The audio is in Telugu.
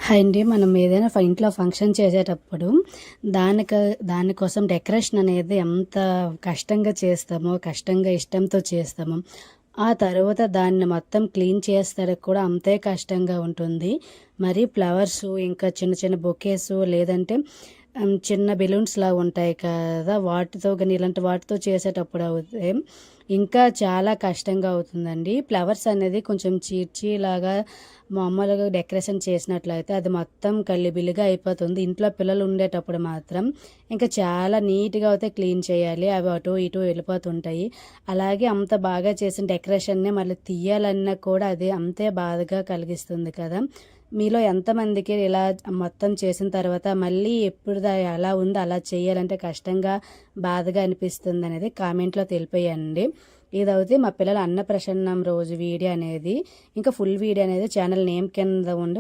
హాయ్ అండి. మనం ఏదైనా ఇంట్లో ఫంక్షన్ చేసేటప్పుడు దానికోసం డెకరేషన్ అనేది ఎంత కష్టంగా చేస్తామో, కష్టంగా ఇష్టంతో చేస్తామో, ఆ తర్వాత దాన్ని మొత్తం క్లీన్ చేసేసరికి కూడా అంతే కష్టంగా ఉంటుంది. మరి ఫ్లవర్సు, ఇంకా చిన్న చిన్న బొకేసు, లేదంటే చిన్న బెలూన్స్‌లాగా ఉంటాయి కదా! వాటితో గాని ఇలాంటి వాటితో చేసేటప్పుడు అయితే ఇంకా చాలా కష్టంగా అవుతుందండి. ఫ్లవర్స్ అనేది కొంచెం చీర్చిలాగా మామూలుగా డెకరేషన్ చేసినట్లయితే అది మొత్తం కల్లిబిల్లిగా అయిపోతుంది. ఇంట్లో పిల్లలు ఉండేటప్పుడు మాత్రం ఇంకా చాలా నీట్‌గా అయితే క్లీన్ చేయాలి. అవి అటు ఇటు వెళ్ళిపోతుంటాయి. అలాగే అంత బాగా చేసిన డెకరేషన్‌ని మళ్ళీ తీయాలన్నా కూడా అది అంతే బాధగా కలిగిస్తుంది కదా! మీలో ఎంతమందికి ఇలా మొత్తం చేసిన తర్వాత మళ్ళీ ఎప్పుడుదా ఎలా ఉందో అలా చేయాలంటే కష్టంగా, బాధగా అనిపిస్తుందనేది కామెంట్‌లో తెలిపేయండి. ఇదవుతే మా పిల్లల అన్నప్రసన్నం రోజు వీడియో అనేది, ఇంకా ఫుల్ వీడియో అనేది ఛానల్ నేమ్ కింద ఉండి